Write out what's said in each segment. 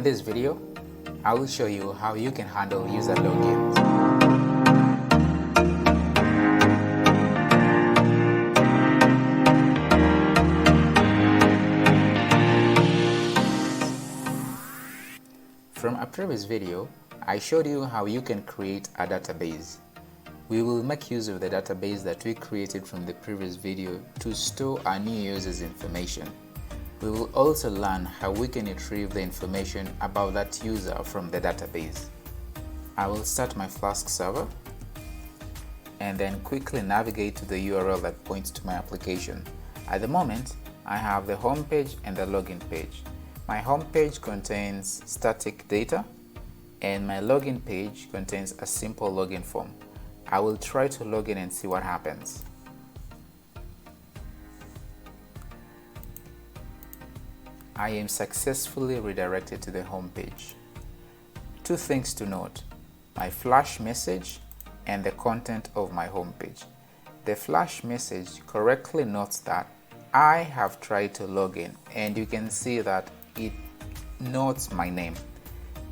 In this video, I will show you how you can handle user logins. From a previous video, I showed you how you can create a database. We will make use of the database that we created from the previous video to store our new users' information. We will also learn how we can retrieve the information about that user from the database. I will start my Flask server and then quickly navigate to the URL that points to my application. At the moment, I have the home page and the login page. My home page contains static data and my login page contains a simple login form. I will try to log in and see what happens. I am successfully redirected to the home page. Two things to note: my flash message and the content of my home page. The flash message correctly notes that I have tried to log in, and you can see that it notes my name,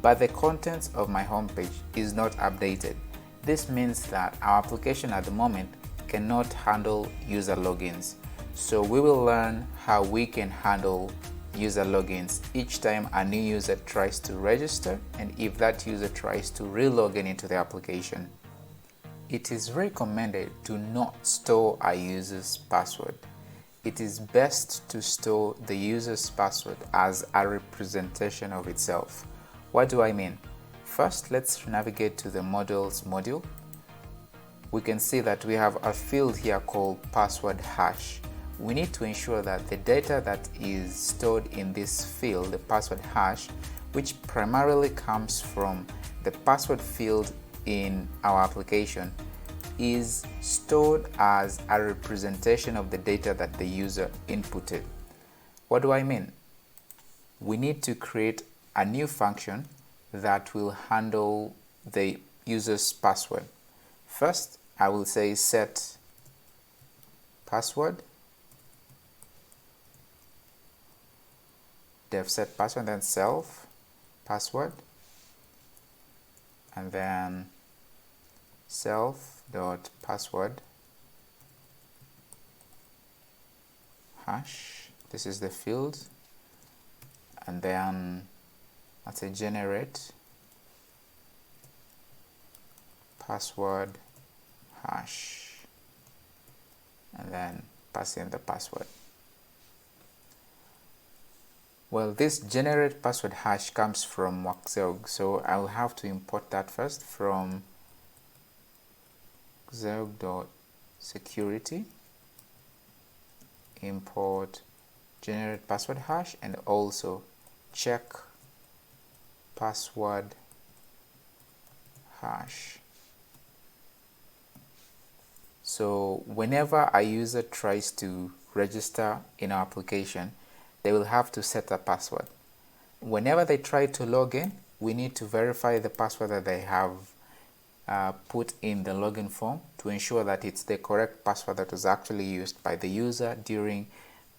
but the contents of my home page is not updated. This means that our application at the moment cannot handle user logins. So we will learn how we can handle user logins each time a new user tries to register and if that user tries to re-log in into the application. It is recommended to not store a user's password. It is best to store the user's password as a representation of itself. What do I mean? First, let's navigate to the models module. We can see that we have a field here called password hash. We need to ensure that the data that is stored in this field, the password hash, which primarily comes from the password field in our application, is stored as a representation of the data that the user inputted. What do I mean? We need to create a new function that will handle the user's password. First, I will say set password, dev set password, then self password, and then self dot password hash. This is the field, and then let's say generate password hash, and then pass in the password. Well, this generate password hash comes from Xeog, so I'll have to import that first from xeog.security, import generate password hash, and also check password hash. So whenever a user tries to register in our application, they will have to set a password. Whenever they try to log in, we need to verify the password that they have put in the login form to ensure that it's the correct password that was actually used by the user during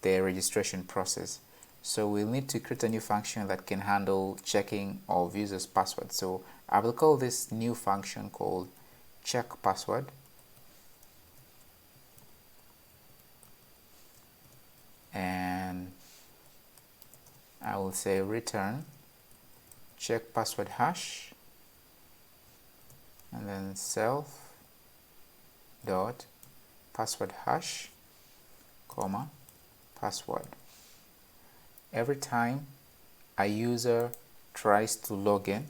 the registration process. So we'll need to create a new function that can handle checking of users' password. So I will call this new function called check password. And I will say return check password hash, and then self dot password hash, comma, password. Every time a user tries to log in,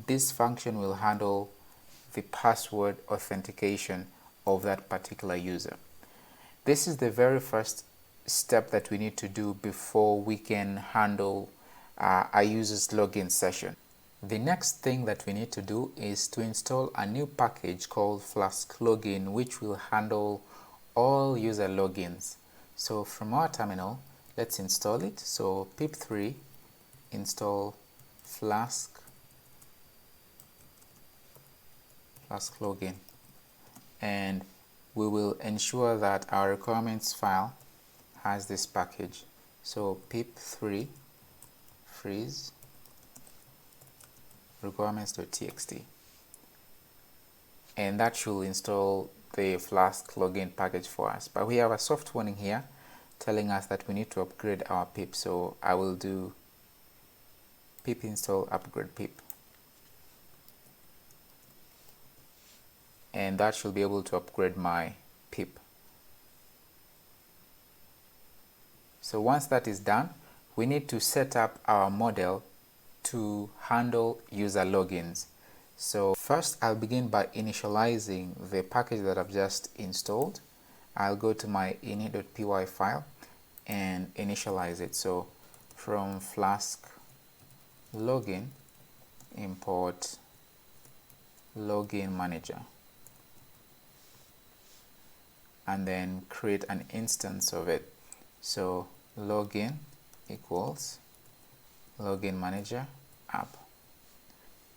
this function will handle the password authentication of that particular user. This is the very first step that we need to do before we can handle a user's login session. The next thing that we need to do is to install a new package called Flask Login, which will handle all user logins. So from our terminal, let's install it. So pip3 install Flask Login, and we will ensure that our requirements file has this package. So pip3 freeze requirements.txt, and that should install the Flask login package for us. But we have a soft warning here telling us that we need to upgrade our pip, so I will do pip install upgrade pip, and that should be able to upgrade my pip. So once that is done, we need to set up our model to handle user logins. So first I'll begin by initializing the package that I've just installed. I'll go to my ini.py file and initialize it. So from Flask login, import login manager, and then create an instance of it. So login equals login manager app.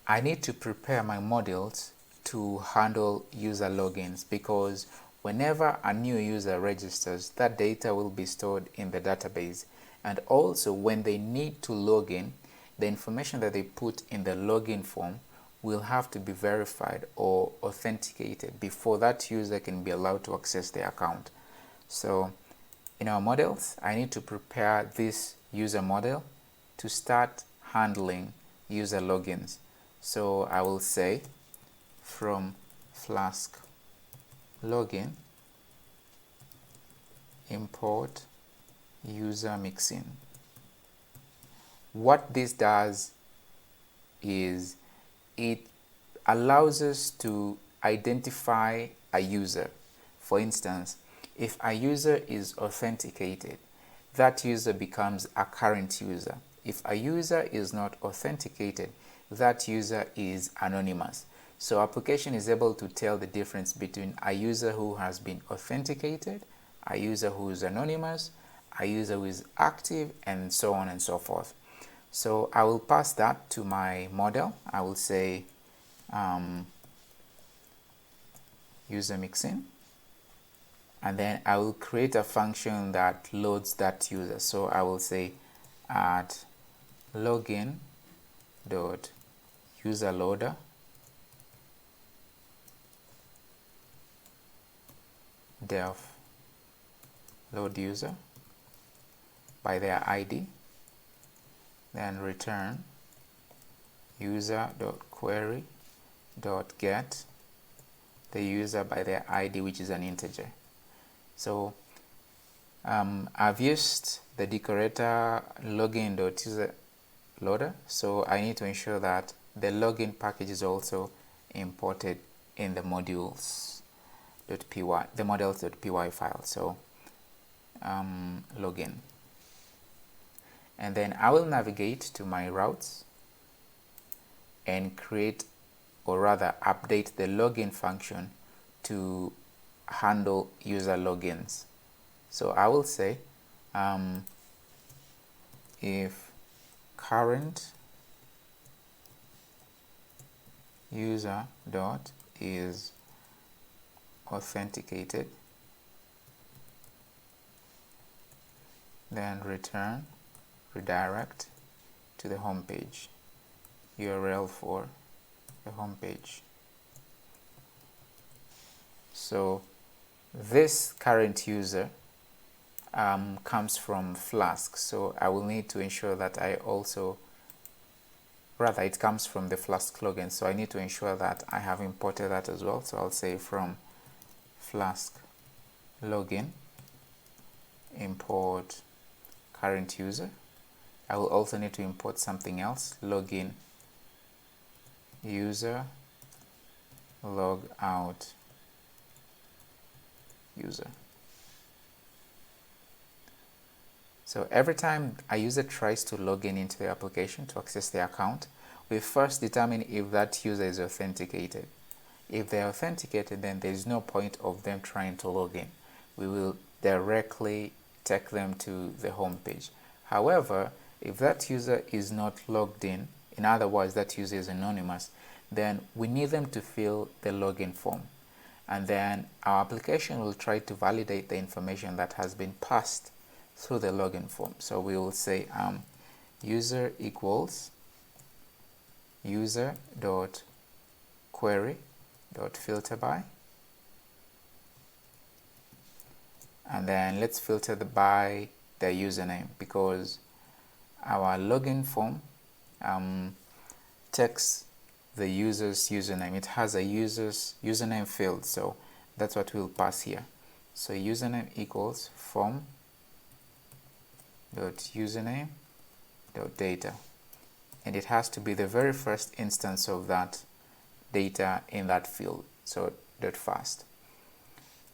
I need to prepare my models to handle user logins, because whenever a new user registers, that data will be stored in the database, and also when they need to log in, the information that they put in the login form will have to be verified or authenticated before that user can be allowed to access the account. So in our models, I need to prepare this user model to start handling user logins. So I will say from Flask login, import user mixin. What this does is it allows us to identify a user. For instance, if a user is authenticated, that user becomes a current user. If a user is not authenticated, that user is anonymous. So application is able to tell the difference between a user who has been authenticated, a user who is anonymous, a user who is active, and so on and so forth. So I will pass that to my model. I will say user mixin, and then I will create a function that loads that user. So I will say at login dot user loader def load user by their ID, then return user.query.get the user by their ID, which is an integer. So I've used the decorator login.userLoader, so I need to ensure that the login package is also imported in the modules.py, the models.py file. So login, and then I will navigate to my routes and create, or rather update, the login function to handle user logins. So I will say if current user dot is authenticated, then return redirect to the home page, URL for the home page. So this current user comes from Flask, so I will need to ensure that I also, rather it comes from the Flask login, so I need to ensure that I have imported that as well. So I'll say from Flask login import current user. I will also need to import something else, login user log out user. So every time a user tries to log in into the application to access the account, we first determine if that user is authenticated. If they're authenticated, then there is no point of them trying to log in. We will directly take them to the home page. However, if that user is not logged in other words, that user is anonymous, then we need them to fill the login form. And then our application will try to validate the information that has been passed through the login form. So we will say user equals user.query.filterby, and then let's filter by the username, because our login form takes the user's username. It has a user's username field, so that's what we'll pass here. So username equals form.username.data, and it has to be the very first instance of that data in that field, so .first.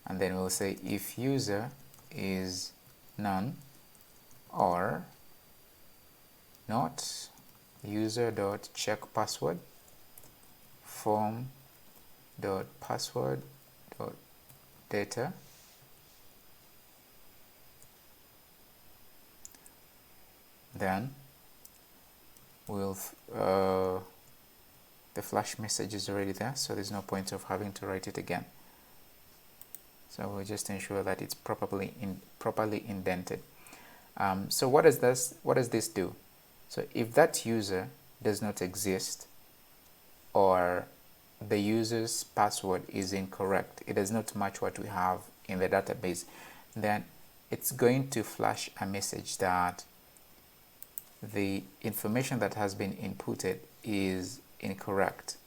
And then we'll say if user is none or not user.checkPassword form.password.data, then we'll the flash message is already there, so there's no point of having to write it again. So we'll just ensure that it's properly indented. So what does this do? So if that user does not exist, or the user's password is incorrect, it does not match what we have in the database, then it's going to flash a message that the information that has been inputted is incorrect.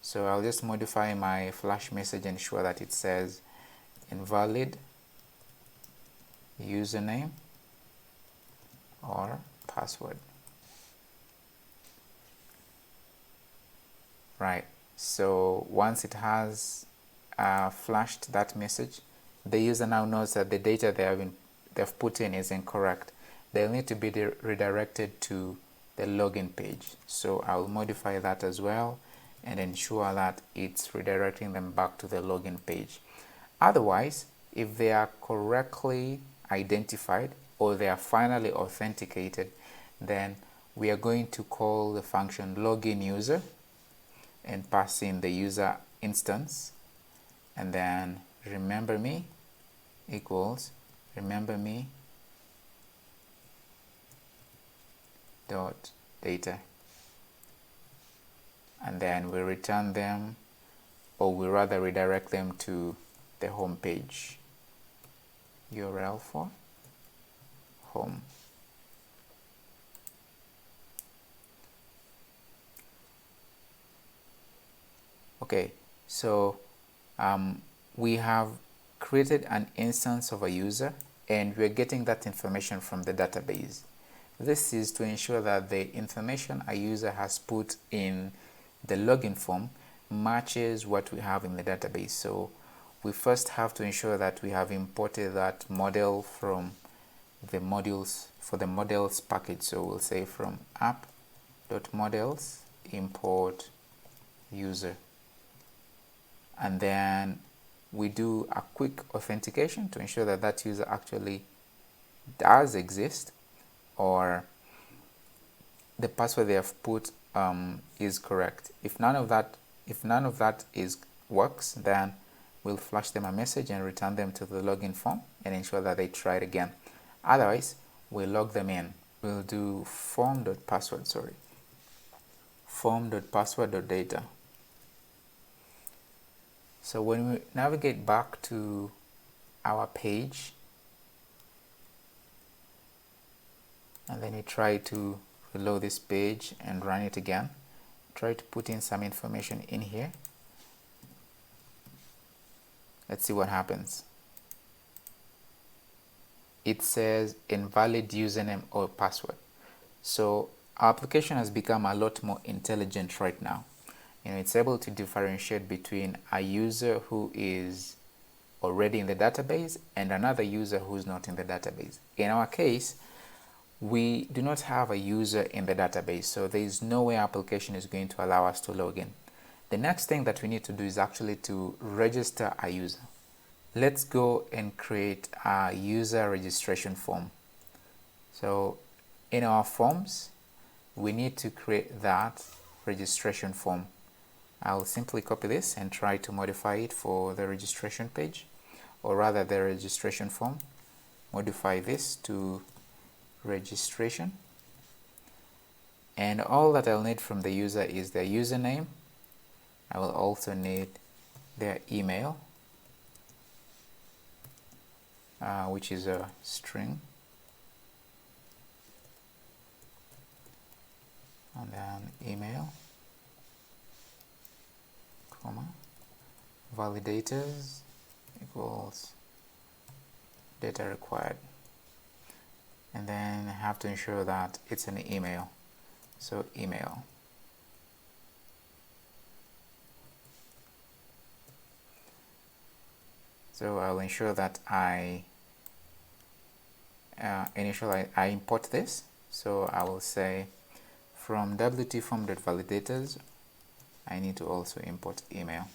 So I'll just modify my flash message and ensure that it says invalid username or password. Right, so once it has flashed that message, the user now knows that the data they've put in is incorrect. They'll need to be redirected to the login page. So I'll modify that as well and ensure that it's redirecting them back to the login page. Otherwise, if they are correctly identified or they are finally authenticated, then we are going to call the function login user and pass in the user instance, and then remember me equals remember me dot data, and then we return them, or we rather redirect them to the home page. URL for home. Okay, so we have created an instance of a user and we're getting that information from the database. This is to ensure that the information a user has put in the login form matches what we have in the database. So we first have to ensure that we have imported that model from the modules for the models package. So we'll say from app.models import user, and then we do a quick authentication to ensure that that user actually does exist, or the password they have put is correct. If none of that works, then we'll flash them a message and return them to the login form and ensure that they try it again. Otherwise, we'll log them in. We'll do form.password.data. So when we navigate back to our page and then you try to reload this page and run it again, try to put in some information in here. Let's see what happens. It says invalid username or password. So our application has become a lot more intelligent right now. It's able to differentiate between a user who is already in the database and another user who's not in the database. In our case, we do not have a user in the database, so there is no way our application is going to allow us to log in. The next thing that we need to do is actually to register a user. Let's go and create a user registration form. So in our forms, we need to create that registration form. I'll simply copy this and try to modify it for the registration page, or rather the registration form. Modify this to registration, And all that I'll need from the user is their username. I will also need their email, which is a string, and then email, comma, validators equals data required, and then I have to ensure that it's an email, so email. So I'll ensure that I import this. So I will say from wt_form.validators I need to also import email.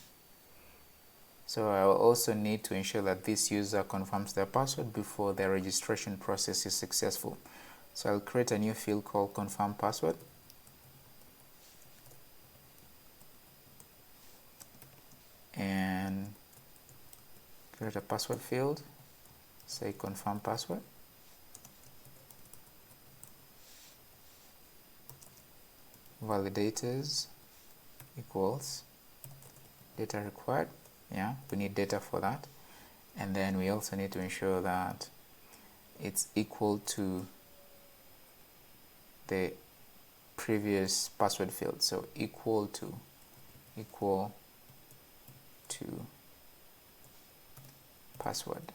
So I will also need to ensure that this user confirms their password before their registration process is successful. So I'll create a new field called confirm password. And create a password field, say confirm password. Validators equals data required. Yeah, we need data for that. And then we also need to ensure that it's equal to the previous password field. So equal to password.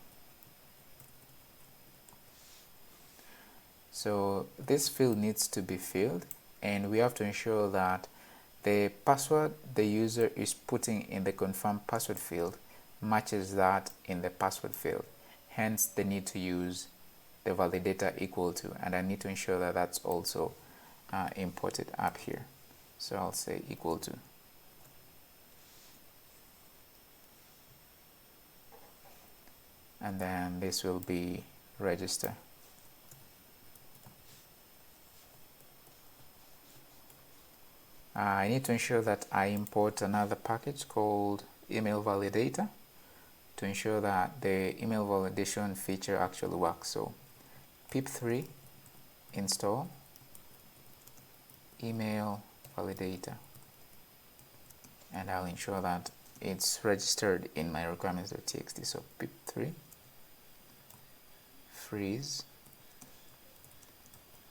So this field needs to be filled, and we have to ensure that the password the user is putting in the confirm password field matches that in the password field. Hence the need to use the validator equal to, and I need to ensure that that's also imported up here. So I'll say equal to. And then this will be register. I need to ensure that I import another package called email validator to ensure that the email validation feature actually works. So pip3 install email validator, and I'll ensure that it's registered in my requirements.txt. So pip3 freeze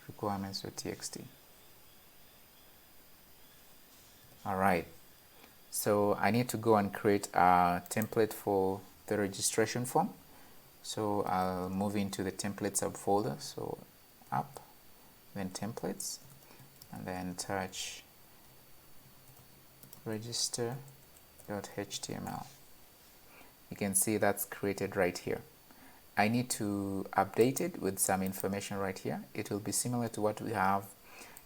requirements.txt. Alright, so I need to go and create a template for the registration form. So I'll move into the template subfolder, so app, then templates, and then touch register.html. You can see that's created right here. I need to update it with some information right here. It will be similar to what we have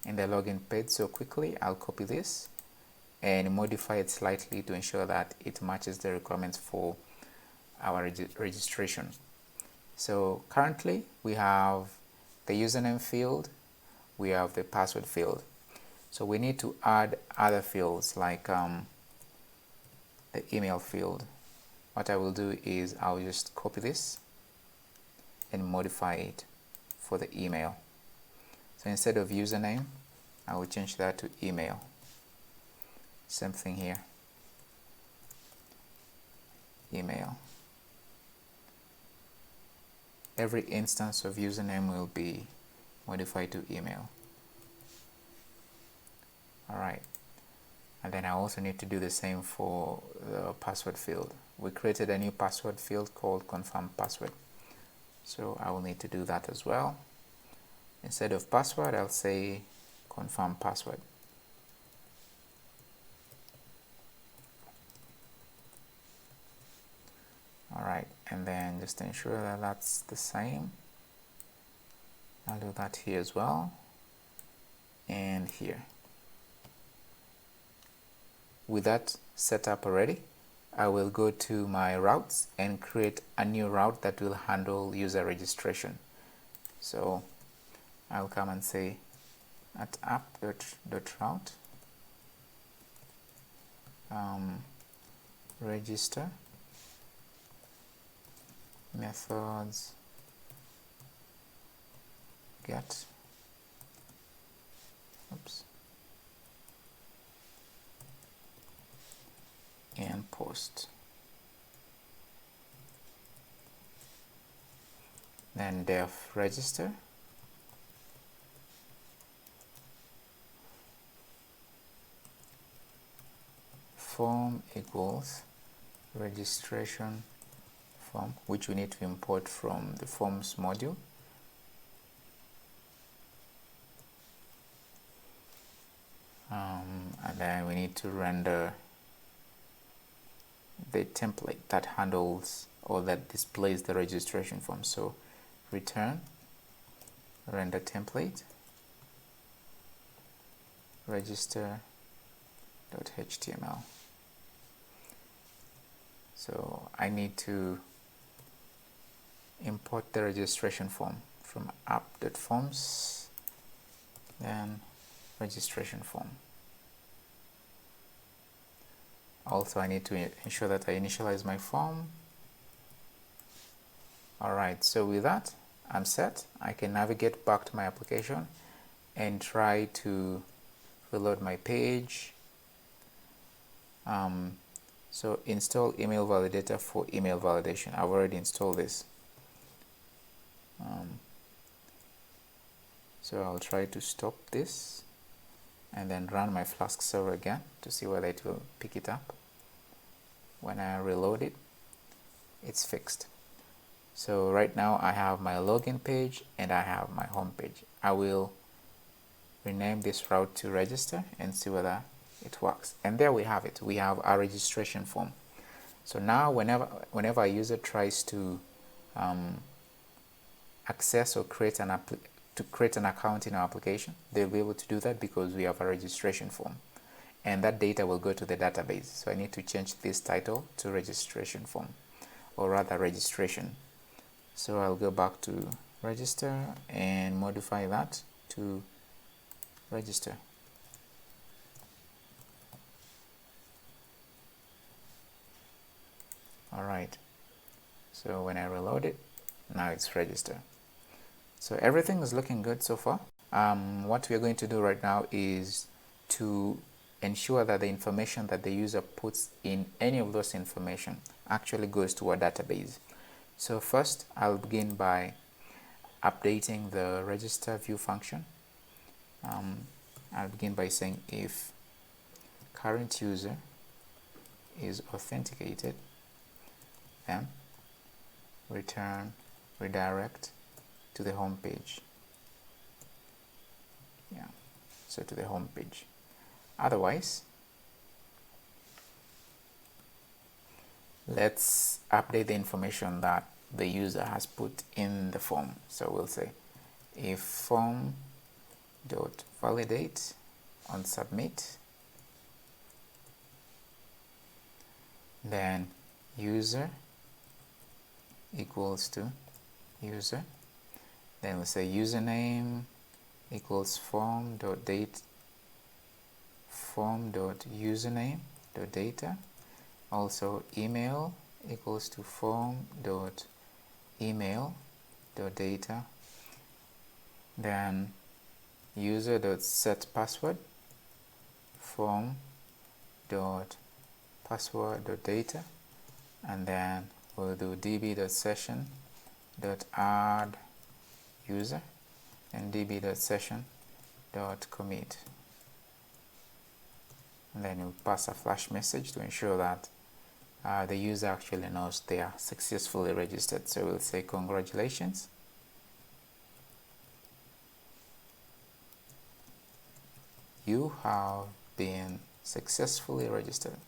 in the login page. So quickly I'll copy this and modify it slightly to ensure that it matches the requirements for our registration. So currently we have the username field, we have the password field. So we need to add other fields like the email field. What I will do is I'll just copy this and modify it for the email. So instead of username, I will change that to email. Same thing here, email. Every instance of username will be modified to email. Alright, and then I also need to do the same for the password field. We created a new password field called confirm password, so I will need to do that as well. Instead of password, I'll say confirm password. Alright, and then just ensure that that's the same. I'll do that here as well, and here. With that set up already, I will go to my routes and create a new route that will handle user registration. So I'll come and say at app.route register methods get oops, and post. Then def register, form equals registration form, which we need to import from the forms module. And then we need to render the template that handles or that displays the registration form. So return render template register.html. So I need to import the registration form from app.forms, then registration form. Also, I need to ensure that I initialize my form. Alright, so with that, I'm set. I can navigate back to my application and try to reload my page. So install email validator for email validation. I've already installed this. So I'll try to stop this and then run my Flask server again to see whether it will pick it up. When I reload it, it's fixed. So right now I have my login page and I have my home page. I will rename this route to register and see whether it works. And there we have it. We have our registration form. So now whenever a user tries to access or create an account in our application, they'll be able to do that because we have a registration form, and that data will go to the database. So I need to change this title to registration form, or rather registration. So I'll go back to register and modify that to register. Alright, so when I reload it, now it's register. So everything is looking good so far. What we are going to do right now is to ensure that the information that the user puts in any of those information actually goes to our database. So first, I'll begin by updating the register view function. I'll begin by saying if current user is authenticated, then return redirect to the home page. Yeah, so to the home page. Otherwise, let's update the information that the user has put in the form. So we'll say if form.validate on submit, then user equals to user, then we'll say username equals form.username.data, also email equals to form.email.data, then user.setPassword form.password.data, and then we'll do db.session.add user and db.session.commit, and then we'll pass a flash message to ensure that the user actually knows they are successfully registered. So we'll say congratulations, you have been successfully registered.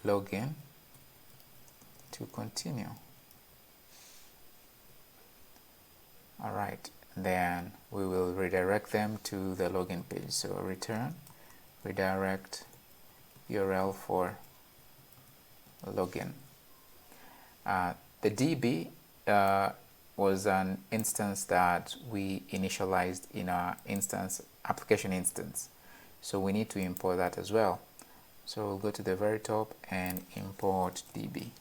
Login to continue. Alright, then we will redirect them to the login page. So return redirect URL for login. The DB was an instance that we initialized in our application instance, so we need to import that as well. So we'll go to the very top and import DB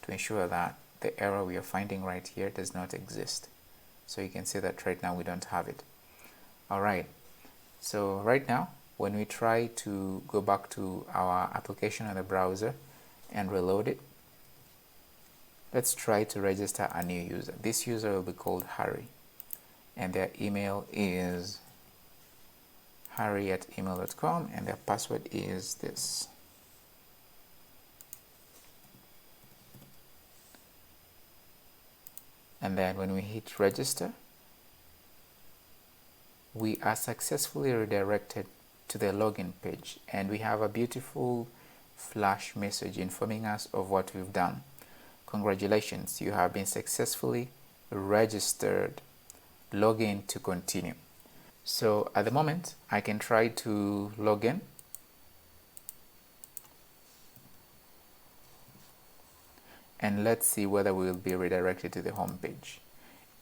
to ensure that the error we are finding right here does not exist. So you can see that right now we don't have it. Alright, so right now when we try to go back to our application on the browser and reload it, let's try to register a new user. This user will be called Harry, and their email is harry@email.com, and their password is this. And then when we hit register, we are successfully redirected to the login page, and we have a beautiful flash message informing us of what we've done. Congratulations, you have been successfully registered. Log in to continue. So at the moment, I can try to log in. And let's see whether we will be redirected to the home page.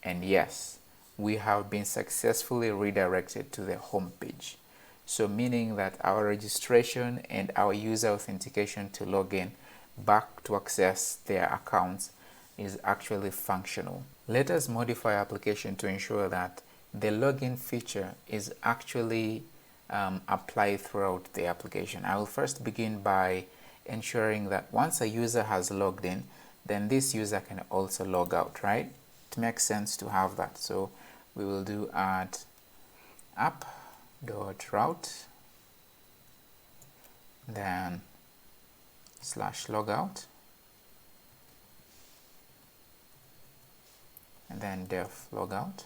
And yes, we have been successfully redirected to the home page. So meaning that our registration and our user authentication to log in back to access their accounts is actually functional. Let us modify our application to ensure that the login feature is actually applied throughout the application. I will first begin by ensuring that once a user has logged in, then this user can also log out, right? It makes sense to have that. So we will do add app.route, then /logout, and then def logout,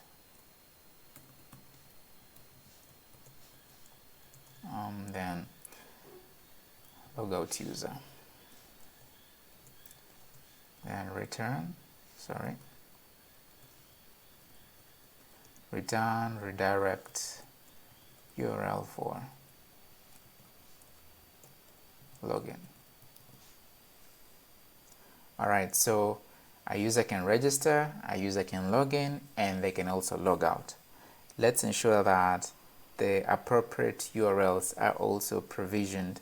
then logout user, then return redirect URL for login. Alright, so a user can register, a user can log in, and they can also log out. Let's ensure that the appropriate URLs are also provisioned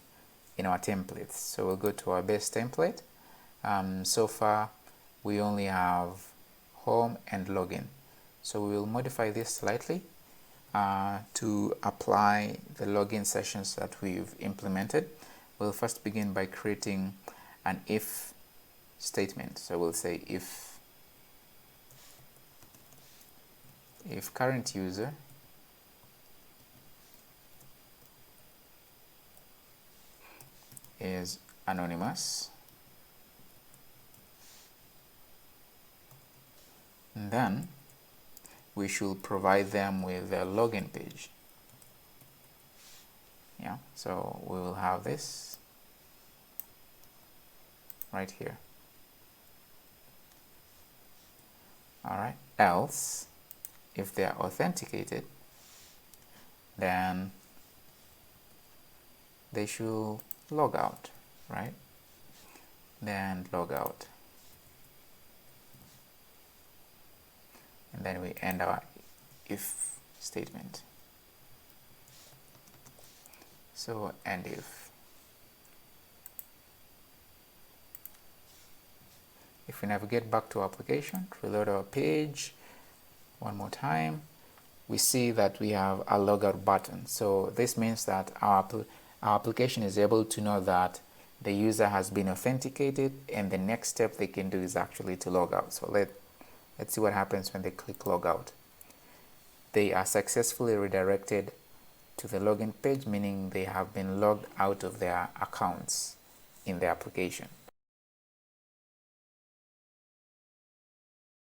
in our templates. So we'll go to our base template. So far we only have home and login. So we will modify this slightly to apply the login sessions that we've implemented. We'll first begin by creating an if statement. So we'll say if current user is anonymous, then we should provide them with a login page. Yeah, so we will have this right here. Alright, else if they are authenticated, then they should log out, right? Then log out, and then we end our if statement. So end if we navigate back to our application, reload our page one more time, we see that we have a logout button. So this means that our application is able to know that the user has been authenticated, and the next step they can do is actually to log out. So let's see what happens when they click log out. They are successfully redirected to the login page, meaning they have been logged out of their accounts in the application.